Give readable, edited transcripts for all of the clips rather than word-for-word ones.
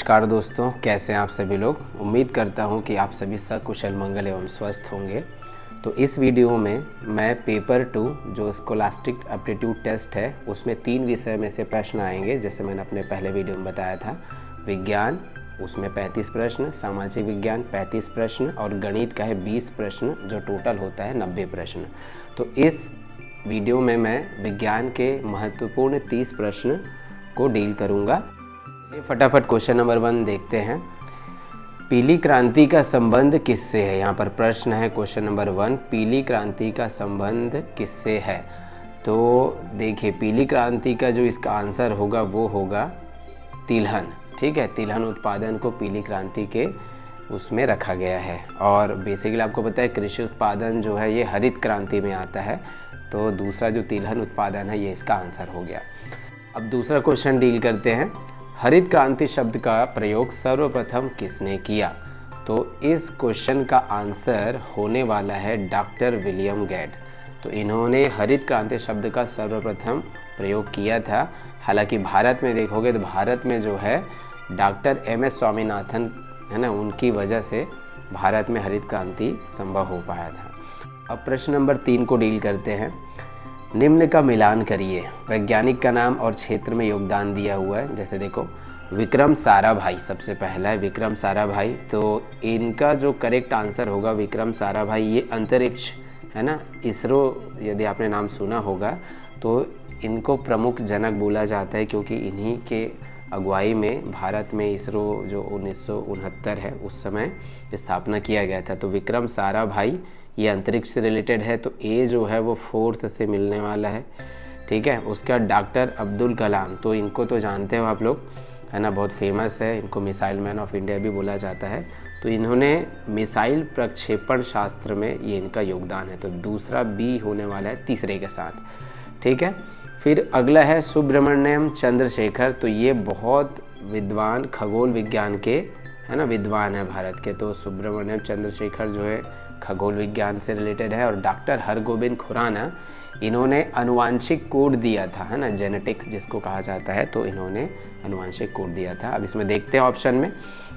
नमस्कार दोस्तों, कैसे हैं आप सभी लोग। उम्मीद करता हूं कि आप सभी सकुशल मंगल एवं स्वस्थ होंगे। तो इस वीडियो में मैं पेपर 2 जो स्कोलास्टिक एप्टीट्यूड टेस्ट है उसमें 3 विषय में से प्रश्न आएंगे। जैसे मैंने अपने पहले वीडियो में बताया था, विज्ञान उसमें 35 प्रश्न, सामाजिक विज्ञान 35 प्रश्न और गणित का है 20 प्रश्न, जो टोटल होता है 90 प्रश्न। तो इस वीडियो में मैं विज्ञान के महत्वपूर्ण 30 प्रश्न को डील करूँगा। ये फटाफट क्वेश्चन नंबर 1 देखते हैं। पीली क्रांति का संबंध किससे है। यहाँ पर प्रश्न है क्वेश्चन नंबर 1, पीली क्रांति का संबंध किससे है। तो देखिए, पीली क्रांति का जो इसका आंसर होगा वो होगा तिलहन। ठीक है, तिलहन उत्पादन को पीली क्रांति के उसमें रखा गया है। और बेसिकली आपको पता है कृषि उत्पादन जो है ये हरित क्रांति में आता है। तो दूसरा जो तिलहन उत्पादन है ये इसका आंसर हो गया। अब दूसरा क्वेश्चन डील करते हैं। हरित क्रांति शब्द का प्रयोग सर्वप्रथम किसने किया। तो इस क्वेश्चन का आंसर होने वाला है डॉक्टर विलियम गेट। तो इन्होंने हरित क्रांति शब्द का सर्वप्रथम प्रयोग किया था। हालांकि भारत में देखोगे तो भारत में जो है डॉक्टर MS स्वामीनाथन है ना, उनकी वजह से भारत में हरित क्रांति संभव हो पाया था। अब प्रश्न नंबर 3 को डील करते हैं। निम्न का मिलान करिए। वैज्ञानिक का नाम और क्षेत्र में योगदान दिया हुआ है। जैसे देखो, विक्रम साराभाई सबसे पहला है, विक्रम साराभाई। तो इनका जो करेक्ट आंसर होगा विक्रम साराभाई, ये अंतरिक्ष है ना, इसरो यदि आपने नाम सुना होगा तो इनको प्रमुख जनक बोला जाता है, क्योंकि इन्हीं के अगुवाई में भारत में इसरो जो 1969 है उस समय स्थापना किया गया था। तो विक्रम साराभाई ये अंतरिक्ष से रिलेटेड है। तो ए जो है वो 4th से मिलने वाला है। ठीक है, उसका डॉक्टर अब्दुल कलाम, तो इनको तो जानते हो आप लोग है ना, बहुत फेमस है, इनको मिसाइल मैन ऑफ इंडिया भी बोला जाता है। तो इन्होंने मिसाइल प्रक्षेपण शास्त्र में ये इनका योगदान है। तो दूसरा बी होने वाला है तीसरे के साथ। ठीक है, फिर अगला है सुब्रमण्यम चंद्रशेखर। तो ये बहुत विद्वान खगोल विज्ञान के है ना विद्वान है भारत के। तो सुब्रमण्यम चंद्रशेखर जो है खगोल विज्ञान से रिलेटेड है। और डॉक्टर हरगोविंद खुराना, इन्होंने अनुवांशिक कोड दिया था है ना, जेनेटिक्स जिसको कहा जाता है। तो इन्होंने अनुवांशिक कोड दिया था। अब इसमें देखते हैं ऑप्शन में।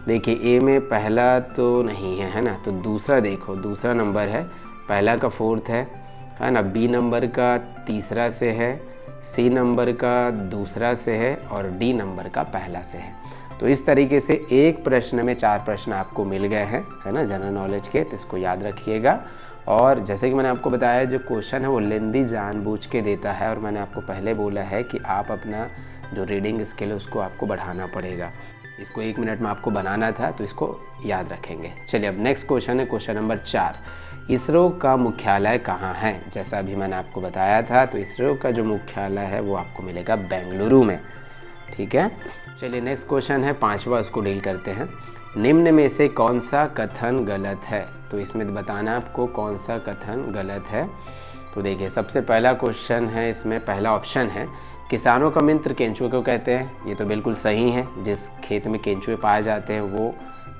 देखिए, ए में पहला तो नहीं है ना, तो दूसरा देखो, दूसरा नंबर है, पहला का 4th है ना, बी नंबर का तीसरा से है, सी नंबर का दूसरा से है और डी नंबर का पहला से है। तो इस तरीके से एक प्रश्न में 4 प्रश्न आपको मिल गए हैं है ना, जनरल नॉलेज के। तो इसको याद रखिएगा। और जैसे कि मैंने आपको बताया, जो क्वेश्चन है वो लेंदी जानबूझ के देता है। और मैंने आपको पहले बोला है कि आप अपना जो रीडिंग स्किल है उसको आपको बढ़ाना पड़ेगा। इसको 1 मिनट में आपको बनाना था, तो इसको याद रखेंगे। चलिए, अब नेक्स्ट क्वेश्चन है क्वेश्चन नंबर 4। इसरो का मुख्यालय कहाँ है। जैसा अभी मैंने आपको बताया था, तो इसरो का जो मुख्यालय है वो आपको मिलेगा बेंगलुरु में। ठीक है, चलिए नेक्स्ट क्वेश्चन है 5वां, उसको डील करते हैं। निम्न में से कौन सा कथन गलत है। तो इसमें बताना आपको कौन सा कथन गलत है। तो देखिए, सबसे पहला क्वेश्चन है, इसमें पहला ऑप्शन है किसानों का मित्र केंचुए को कहते हैं। ये तो बिल्कुल सही है। जिस खेत में केंचुए पाए जाते हैं वो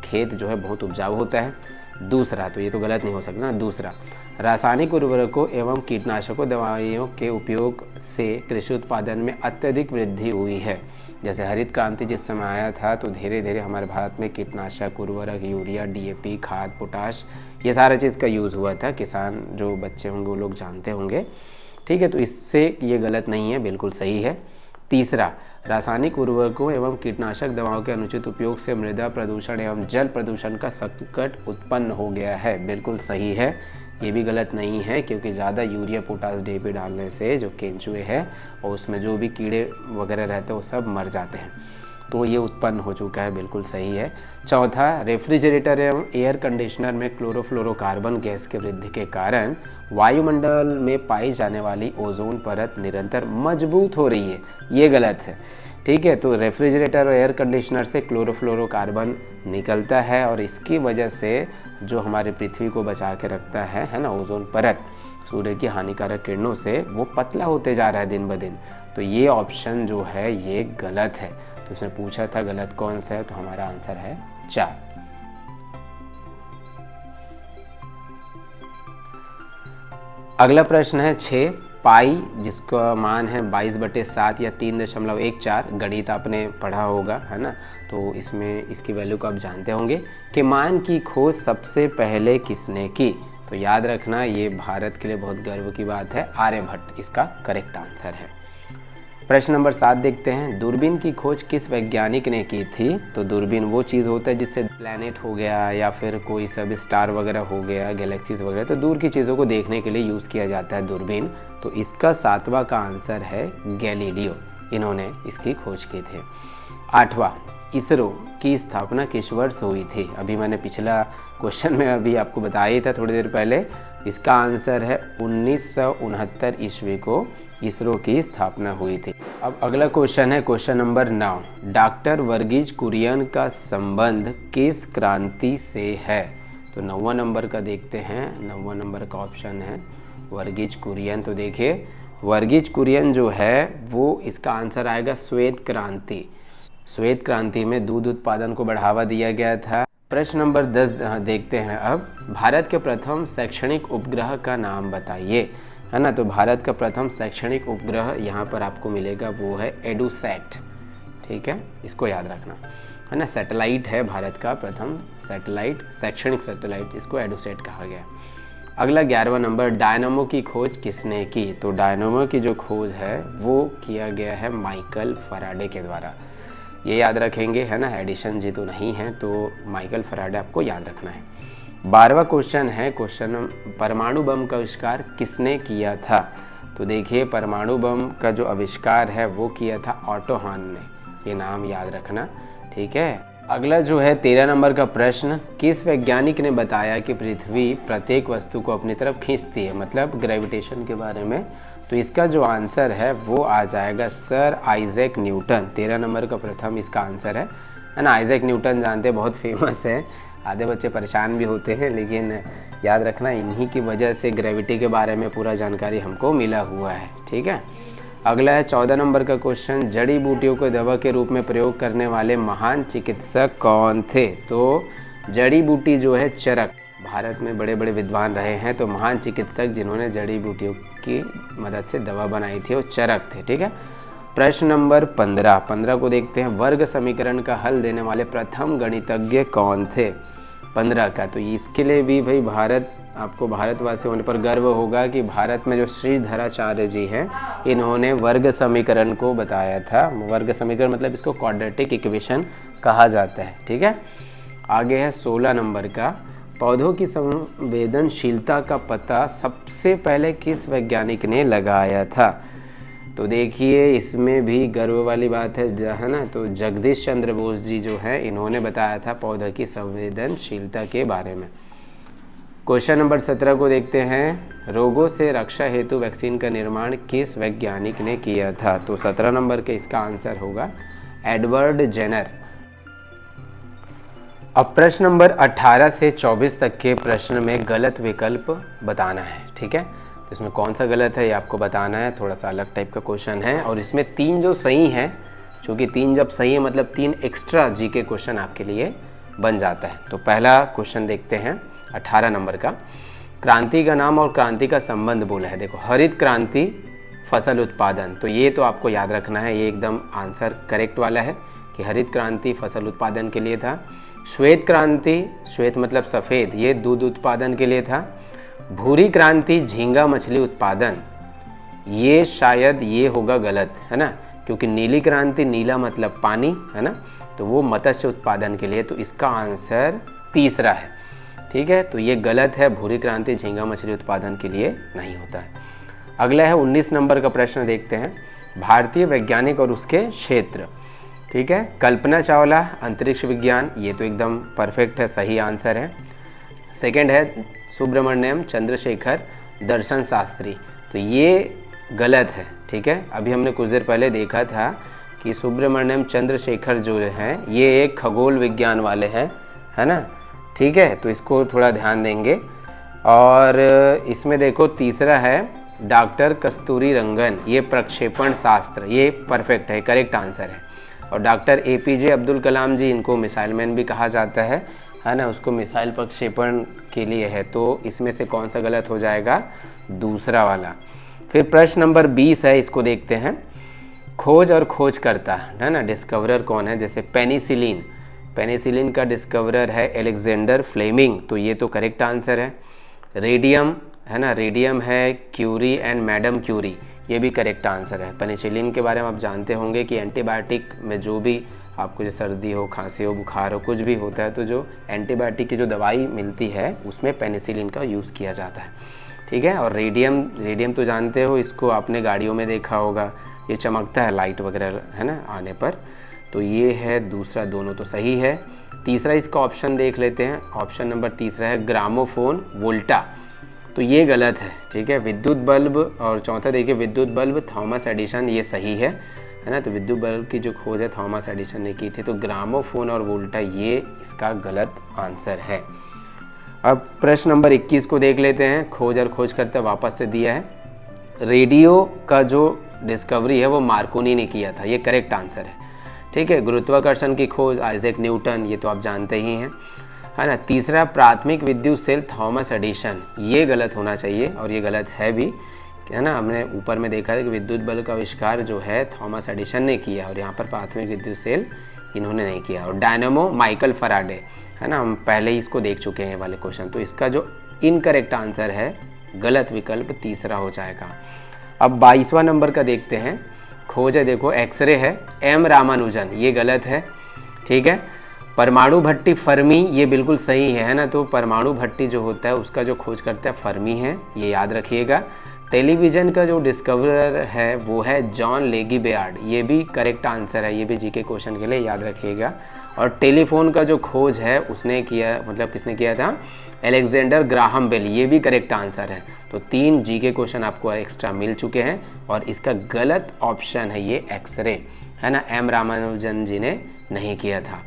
खेत जो है बहुत उपजाऊ होता है। दूसरा, तो ये तो गलत नहीं हो सकता ना। दूसरा, रासायनिक उर्वरकों एवं कीटनाशकों दवाइयों के उपयोग से कृषि उत्पादन में अत्यधिक वृद्धि हुई है। जैसे हरित क्रांति जिस समय आया था तो धीरे धीरे हमारे भारत में कीटनाशक, उर्वरक, यूरिया, DAP, खाद, पोटाश, ये सारा चीज़ का यूज़ हुआ था। किसान जो बच्चे होंगे वो लोग जानते होंगे। ठीक है, तो इससे ये गलत नहीं है, बिल्कुल सही है। तीसरा, रासायनिक उर्वरकों एवं कीटनाशक दवाओं के अनुचित उपयोग से मृदा प्रदूषण एवं जल प्रदूषण का संकट उत्पन्न हो गया है। बिल्कुल सही है, ये भी गलत नहीं है, क्योंकि ज़्यादा यूरिया, पोटाश, DAP डालने से जो केंचुए है और उसमें जो भी कीड़े वगैरह रहते हैं वो सब मर जाते हैं। तो ये उत्पन्न हो चुका है, बिल्कुल सही है। चौथा, रेफ्रिजरेटर एवं एयर कंडीशनर में क्लोरोफ्लोरोकार्बन गैस के वृद्धि के कारण वायुमंडल में पाई जाने वाली ओजोन परत निरंतर मजबूत हो रही है। ये गलत है। ठीक है, तो रेफ्रिजरेटर और एयर कंडीशनर से क्लोरोफ्लोरोकार्बन निकलता है और इसकी वजह से जो हमारे पृथ्वी को बचा के रखता है ना, ओजोन परत, सूर्य की हानिकारक किरणों से वो पतला होते जा रहा है दिन ब दिन। तो ये ऑप्शन जो है ये गलत है। तो उसने पूछा था गलत कौन सा है, तो हमारा आंसर है 4। अगला प्रश्न है 6। पाई जिसका मान है 22/7 या 3.14, गणित आपने पढ़ा होगा, है ना। तो इसमें इसकी वैल्यू को आप जानते होंगे कि मान की खोज सबसे पहले किसने की। तो याद रखना ये भारत के लिए बहुत गर्व की बात है, आर्यभट्ट इसका करेक्ट आंसर है। प्रश्न नंबर 7 देखते हैं, दूरबीन की खोज किस वैज्ञानिक ने की थी। तो दूरबीन वो चीज़ होता है जिससे प्लैनेट हो गया या फिर कोई सब स्टार वगैरह हो गया, गैलेक्सीज वगैरह, तो दूर की चीज़ों को देखने के लिए यूज़ किया जाता है दूरबीन। तो इसका 7वां का आंसर है गैलीलियो, इन्होंने इसकी खोज की थी। 8वां, इसरो की स्थापना किस वर्ष हुई थी। अभी मैंने पिछला क्वेश्चन में अभी आपको बताया था थोड़ी देर पहले, इसका आंसर है 1969 ईस्वी को इसरो की स्थापना हुई थी। अब अगला क्वेश्चन है question number 9, doctor Verghese Kurien का संबंध किस क्रांति से है। तो 9वां नंबर का देखते हैं, 9वां नंबर का ऑप्शन है वर्गीज कुरियन। तो देखिए वर्गीज कुरियन जो है वो इसका आंसर आएगा श्वेत क्रांति। श्वेत क्रांति में दूध उत्पादन को बढ़ावा दिया गया था। प्रश्न नंबर 10 देखते हैं अब, भारत के प्रथम शैक्षणिक उपग्रह का नाम बताइए, है ना। तो भारत का प्रथम शैक्षणिक उपग्रह यहाँ पर आपको मिलेगा वो है एडुसैट, ठीक है, इसको याद रखना, है ना। सैटेलाइट है भारत का प्रथम सैटेलाइट, शैक्षणिक सैटेलाइट, इसको एडुसैट कहा गया। अगला 11वां नंबर, डायनामो की खोज किसने की। तो डायनामो की जो खोज है वो किया गया है माइकल फैराडे के द्वारा, ये याद रखेंगे, है ना। एडिशन जी तो नहीं है, तो माइकल फैराडे आपको याद रखना है। 12वां क्वेश्चन है क्वेश्चन, परमाणु बम का आविष्कार किसने किया था। तो देखिए परमाणु बम का जो आविष्कार है वो किया था ऑटो हान ने, ये नाम याद रखना, ठीक है। अगला जो है 13 नंबर का प्रश्न, किस वैज्ञानिक ने बताया कि पृथ्वी प्रत्येक वस्तु को अपनी तरफ खींचती है, मतलब ग्रेविटेशन के बारे में। तो इसका जो आंसर है वो आ जाएगा सर आइजैक न्यूटन। 13 नंबर का प्रथम इसका आंसर है ना। आइजैक न्यूटन जानते हैं, बहुत फेमस है, आधे बच्चे परेशान भी होते हैं, लेकिन याद रखना इन्हीं की वजह से ग्रेविटी के बारे में पूरा जानकारी हमको मिला हुआ है, ठीक है। अगला है 14 नंबर का क्वेश्चन, जड़ी बूटियों को दवा के रूप में प्रयोग करने वाले महान चिकित्सक कौन थे। तो जड़ी बूटी जो है चरक, भारत में बड़े बड़े विद्वान रहे हैं, तो महान चिकित्सक जिन्होंने जड़ी बूटियों की मदद से दवा बनाई थी वो चरक थे, ठीक है। प्रश्न नंबर 15 को देखते हैं, वर्ग समीकरण का हल देने वाले प्रथम गणितज्ञ कौन थे। 15 का, तो इसके लिए भी भाई भारत, आपको भारतवासी होने पर गर्व होगा कि भारत में जो श्रीधराचार्य जी हैं इन्होंने वर्ग समीकरण को बताया था। वर्ग समीकरण मतलब इसको क्वाड्रेटिक इक्वेशन कहा जाता है, ठीक है। आगे है 16 नंबर का, पौधों की संवेदनशीलता का पता सबसे पहले किस वैज्ञानिक ने लगाया था। तो देखिए इसमें भी गर्व वाली बात है ना। तो जगदीश चंद्र बोस जी जो हैं इन्होंने बताया था पौधों की संवेदनशीलता के बारे में। क्वेश्चन नंबर 17 को देखते हैं, रोगों से रक्षा हेतु वैक्सीन का निर्माण किस वैज्ञानिक ने किया था। तो 17 नंबर के इसका आंसर होगा एडवर्ड जेनर। अब प्रश्न नंबर 18 से 24 तक के प्रश्न में गलत विकल्प बताना है, ठीक है। तो इसमें कौन सा गलत है ये आपको बताना है, थोड़ा सा अलग टाइप का क्वेश्चन है। और इसमें 3 जो सही हैं, चूँकि 3 जब सही है मतलब 3 एक्स्ट्रा जी के क्वेश्चन आपके लिए बन जाता है। तो पहला क्वेश्चन देखते हैं 18 नंबर का, क्रांति का नाम और क्रांति का संबंध बोला है। देखो हरित क्रांति, फसल उत्पादन, तो ये तो आपको याद रखना है, ये एकदम आंसर करेक्ट वाला है कि हरित क्रांति फसल उत्पादन के लिए था। श्वेत क्रांति, श्वेत मतलब सफ़ेद, ये दूध उत्पादन के लिए था। भूरी क्रांति झींगा मछली उत्पादन, ये शायद ये होगा गलत, है ना, क्योंकि नीली क्रांति, नीला मतलब पानी, है ना, तो वो मत्स्य उत्पादन के लिए, तो इसका आंसर तीसरा है, ठीक है। तो ये गलत है, भूरी क्रांति झींगा मछली उत्पादन के लिए नहीं होता है। अगला है 19 नंबर का प्रश्न देखते हैं, भारतीय वैज्ञानिक और उसके क्षेत्र, ठीक है। कल्पना चावला अंतरिक्ष विज्ञान, ये तो एकदम परफेक्ट है, सही आंसर है। सेकंड है सुब्रमण्यम चंद्रशेखर दर्शन शास्त्री, तो ये गलत है, ठीक है। अभी हमने कुछ देर पहले देखा था कि सुब्रमण्यम चंद्रशेखर जो हैं ये एक खगोल विज्ञान वाले हैं, है ना, ठीक है। तो इसको थोड़ा ध्यान देंगे। और इसमें देखो तीसरा है डॉक्टर कस्तूरी रंगन, ये प्रक्षेपण शास्त्र, ये परफेक्ट है, करेक्ट आंसर है। और डॉक्टर APJ अब्दुल कलाम जी, इनको मिसाइल मैन भी कहा जाता है ना, उसको मिसाइल प्रक्षेपण के लिए है, तो इसमें से कौन सा गलत हो जाएगा, दूसरा वाला। फिर प्रश्न नंबर 20 है, इसको देखते हैं। खोज और खोजकर्ता है ना, डिस्कवरर कौन है? जैसे पेनिसिलिन का डिस्कवरर है एलेक्जेंडर फ्लेमिंग, तो ये तो करेक्ट आंसर है। रेडियम है ना, रेडियम है क्यूरी एंड मैडम क्यूरी, ये भी करेक्ट आंसर है। पेनिसिलिन के बारे में आप जानते होंगे कि एंटीबायोटिक में जो भी आपको जो सर्दी हो, खांसी हो, बुखार हो, कुछ भी होता है तो जो एंटीबायोटिक की जो दवाई मिलती है उसमें पेनिसिलिन का यूज़ किया जाता है, ठीक है। और रेडियम तो जानते हो, इसको आपने गाड़ियों में देखा होगा, ये चमकता है लाइट वगैरह है ना आने पर, तो ये है दूसरा, दोनों तो सही है। तीसरा इसका ऑप्शन देख लेते हैं, ऑप्शन नंबर तीसरा है ग्रामोफोन वोल्टा, तो ये गलत है, ठीक है। विद्युत बल्ब, और चौथा देखिए विद्युत बल्ब थॉमस एडिसन, ये सही है ना। तो विद्युत बल्ब की जो खोज है थॉमस एडिसन ने की थी, तो ग्रामोफोन और वोल्टा ये इसका गलत आंसर है। अब प्रश्न नंबर 21 को देख लेते हैं। खोज और खोजकर्ता वापस से दिया है। रेडियो का जो डिस्कवरी है वो मार्कोनी ने किया था, ये करेक्ट आंसर है, ठीक है। गुरुत्वाकर्षण की खोज आइजैक न्यूटन, ये तो आप जानते ही हैं, है ना। तीसरा प्राथमिक विद्युत सेल थॉमस एडिसन, ये गलत होना चाहिए और ये गलत है भी, है ना। हमने ऊपर में देखा है कि विद्युत बल्ब का आविष्कार जो है थॉमस एडिसन ने किया और यहाँ पर प्राथमिक विद्युत सेल इन्होंने नहीं किया। और डायनामो माइकल फराडे, है ना, हम पहले ही इसको देख चुके हैं ये वाले क्वेश्चन, तो इसका जो इनकरेक्ट आंसर है गलत विकल्प तीसरा हो जाएगा। अब 22वां नंबर का देखते हैं। खोज है, देखो एक्सरे है एम रामानुजन, ये गलत है, ठीक है। परमाणु भट्टी फर्मी, ये बिल्कुल सही है ना। तो परमाणु भट्टी जो होता है उसका जो खोज करता है फर्मी है, ये याद रखिएगा। टेलीविज़न का जो डिस्कवरर है वो है जॉन लेगी बेयार्ड, ये भी करेक्ट आंसर है, ये भी जीके क्वेश्चन के लिए याद रखिएगा। और टेलीफोन का जो खोज है उसने किया, मतलब किसने किया था? एलेक्जेंडर ग्राहम बेल, ये भी करेक्ट आंसर है। तो 3 जीके क्वेश्चन आपको एक्स्ट्रा मिल चुके हैं और इसका गलत ऑप्शन है ये एक्सरे, है ना, एम रामानुजन जी ने नहीं किया था।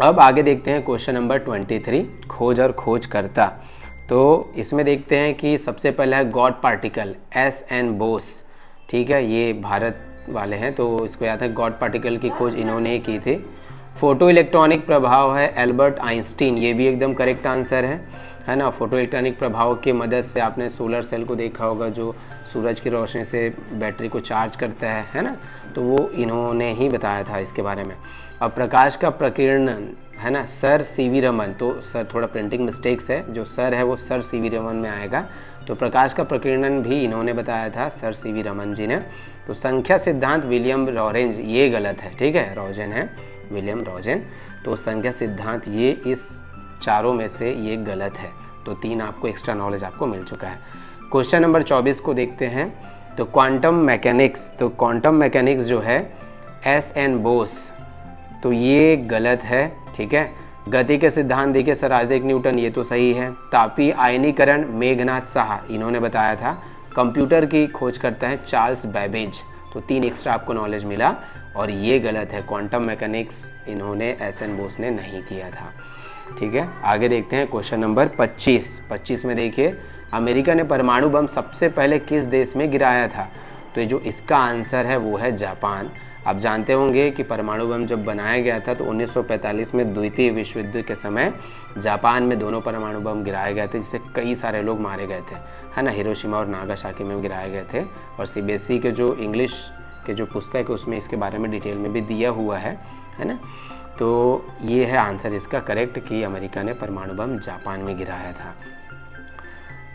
अब आगे देखते हैं क्वेश्चन नंबर 23, खोज और खोजकर्ता। तो इसमें देखते हैं कि सबसे पहला है गॉड पार्टिकल एस.एन. बोस, ठीक है, ये भारत वाले हैं, तो इसको याद है, गॉड पार्टिकल की खोज इन्होंने की थी। फोटो इलेक्ट्रॉनिक प्रभाव है एल्बर्ट आइंस्टीन, ये भी एकदम करेक्ट आंसर है ना। फोटो इलेक्ट्रॉनिक प्रभाव की मदद से आपने सोलर सेल को देखा होगा जो सूरज की रोशनी से बैटरी को चार्ज करता है ना, तो वो इन्होंने ही बताया था इसके बारे में। अब प्रकाश का प्रकीर्णन, है ना, सर सी.वी. रमन, तो सर थोड़ा प्रिंटिंग मिस्टेक्स है, जो सर है वो सर सी.वी. रमन में आएगा, तो प्रकाश का प्रकीर्णन भी इन्होंने बताया था, सर सी.वी. रमन जी ने। तो संख्या सिद्धांत विलियम रॉरेंज, ये गलत है, ठीक है, रोजेन है, विलियम रोजेन। तो संख्या सिद्धांत ये इस चारों में से ये गलत है, तो 3 आपको एक्स्ट्रा नॉलेज आपको मिल चुका है। क्वेश्चन नंबर 24 को देखते हैं। तो क्वांटम मैकेनिक्स, तो क्वांटम मैकेनिक्स जो है एस.एन. बोस, तो ये गलत है, ठीक है। गति के सिद्धांत देखिए सर आइजैक न्यूटन, ये तो सही है। तापीय आयनीकरण मेघनाथ साहा इन्होंने बताया था। कंप्यूटर की खोज करता है चार्ल्स बैबेज, तो 3 एक्स्ट्रा आपको नॉलेज मिला और ये गलत है, क्वांटम मैकेनिक्स इन्होंने एस.एन. बोस ने नहीं किया था, ठीक है। आगे देखते हैं क्वेश्चन नंबर 25 में देखिए, अमेरिका ने परमाणु बम सबसे पहले किस देश में गिराया था? तो ये जो इसका आंसर है वो है जापान। आप जानते होंगे कि परमाणु बम जब बनाया गया था तो 1945 में द्वितीय विश्व युद्ध के समय जापान में दोनों परमाणु बम गिराए गए थे, जिससे कई सारे लोग मारे गए थे, है ना। हिरोशिमा और नागासाकी में गिराए गए थे और सीबीएसई के जो इंग्लिश के जो पुस्तक है उसमें इसके बारे में डिटेल में भी दिया हुआ है ना। तो ये है आंसर इसका करेक्ट कि अमेरिका ने परमाणु बम जापान में गिराया था।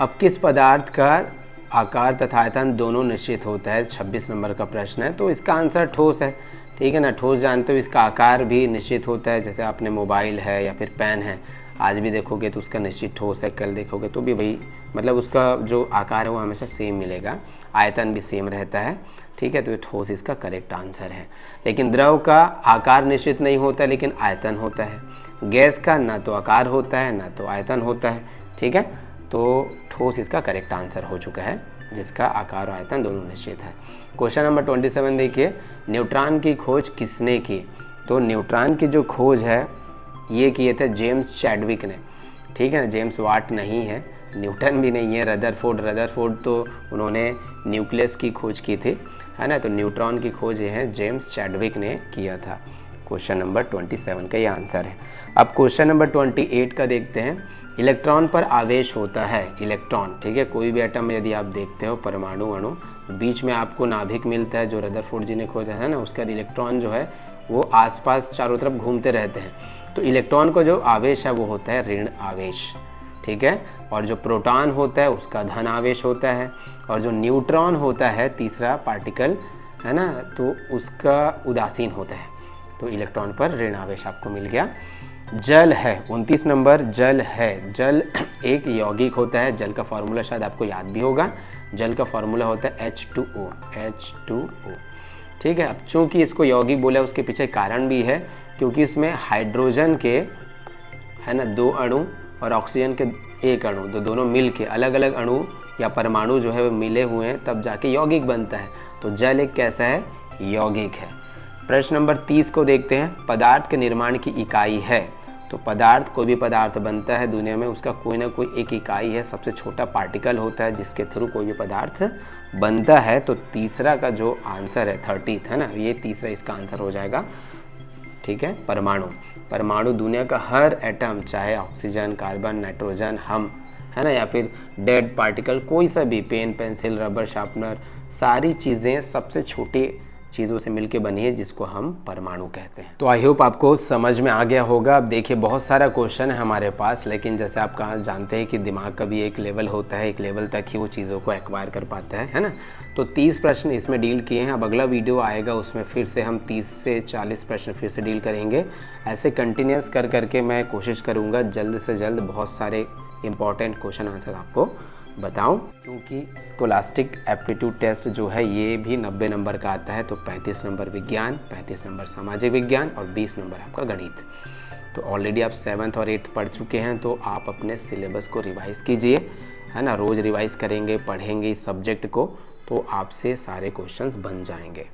अब किस पदार्थ का आकार तथा आयतन दोनों निश्चित होता है? 26 नंबर का प्रश्न है। तो इसका आंसर ठोस है, ठीक है ना। ठोस जानते हो, इसका आकार भी निश्चित होता है, जैसे आपने मोबाइल है या फिर पेन है, आज भी देखोगे तो उसका निश्चित ठोस है, कल देखोगे तो भी वही, मतलब उसका जो आकार है वो हमेशा सेम मिलेगा, आयतन भी सेम रहता है, ठीक है। तो ये ठोस इसका करेक्ट आंसर है। लेकिन द्रव का आकार निश्चित नहीं होता लेकिन आयतन होता है। गैस का ना तो आकार होता है ना तो आयतन होता है, ठीक है। तो ठोस इसका करेक्ट आंसर हो चुका है, जिसका आकार और आयतन दोनों निश्चित है। क्वेश्चन नंबर 27 देखिए, न्यूट्रॉन की खोज किसने की? तो न्यूट्रॉन की जो खोज है ये किए थे जेम्स चैडविक ने, ठीक है ना। जेम्स वाट नहीं है, न्यूटन भी नहीं है, रदरफोर्ड तो उन्होंने न्यूक्लियस की खोज की थी, है ना। तो न्यूट्रॉन की खोज ये है जेम्स चैडविक ने किया था। क्वेश्चन नंबर 27 का ये आंसर है। अब क्वेश्चन नंबर 28 का देखते हैं। इलेक्ट्रॉन पर आवेश होता है, इलेक्ट्रॉन, ठीक है। कोई भी एटम में यदि आप देखते हो परमाणु अणु, बीच में आपको नाभिक मिलता है जो रदरफोर्ड जी ने खोजा है ना, उसके बाद इलेक्ट्रॉन जो है वो आसपास चारों तरफ घूमते रहते हैं। तो इलेक्ट्रॉन का जो आवेश है वो होता है ऋण आवेश, ठीक है। और जो प्रोटॉन होता है उसका धन आवेश होता है, और जो न्यूट्रॉन होता है तीसरा पार्टिकल है ना, तो उसका उदासीन होता है। तो इलेक्ट्रॉन पर ऋण आवेश आपको मिल गया। जल है 29 नंबर, जल है। जल एक यौगिक होता है, जल का फॉर्मूला शायद आपको याद भी होगा। जल का फॉर्मूला होता है H2O, H2O, ठीक है। अब चूंकि इसको यौगिक बोला उसके पीछे कारण भी है, क्योंकि इसमें हाइड्रोजन के है ना 2 अणु और ऑक्सीजन के 1 अणु, तो दोनों मिल के अलग अलग अणु या परमाणु जो है वो मिले हुए हैं, तब जाके यौगिक बनता है। तो जल एक कैसा है, यौगिक है। प्रश्न नंबर 30 को देखते हैं। पदार्थ के निर्माण की इकाई है। तो पदार्थ, कोई भी पदार्थ बनता है दुनिया में, उसका कोई ना कोई एक इकाई है, सबसे छोटा पार्टिकल होता है जिसके थ्रू कोई भी पदार्थ बनता है। तो तीसरा का जो आंसर है 30 है ना, ये तीसरा इसका आंसर हो जाएगा, ठीक है। परमाणु, परमाणु दुनिया का हर एटम, चाहे ऑक्सीजन, कार्बन, नाइट्रोजन, हम है ना, या फिर डेड पार्टिकल, कोई सा भी, पेन, पेंसिल, रबर, शार्पनर, सारी चीज़ें सबसे छोटी चीज़ों से मिलके बनी है, जिसको हम परमाणु कहते हैं। तो आई होप आपको समझ में आ गया होगा। अब देखिए बहुत सारा क्वेश्चन है हमारे पास, लेकिन जैसे आप कहाँ जानते हैं कि दिमाग का भी एक लेवल होता है, एक लेवल तक ही वो चीज़ों को एक्वायर कर पाता है ना। तो 30 प्रश्न इसमें डील किए हैं। अब अगला वीडियो आएगा, उसमें फिर से हम 30 से 40 प्रश्न फिर से डील करेंगे। ऐसे कंटिन्यूस कर करके मैं कोशिश करूँगा जल्द से जल्द बहुत सारे इंपॉर्टेंट क्वेश्चन आंसर आपको बताऊं, क्योंकि स्कोलास्टिक एप्टीट्यूड टेस्ट जो है ये भी 90 नंबर का आता है। तो 35 नंबर विज्ञान, 35 नंबर सामाजिक विज्ञान और 20 नंबर आपका गणित। तो ऑलरेडी आप 7th और 8th पढ़ चुके हैं, तो आप अपने सिलेबस को रिवाइज़ कीजिए, है ना। रोज़ रिवाइज़ करेंगे, पढ़ेंगे इस सब्जेक्ट को, तो आपसे सारे क्वेश्चंस बन जाएंगे।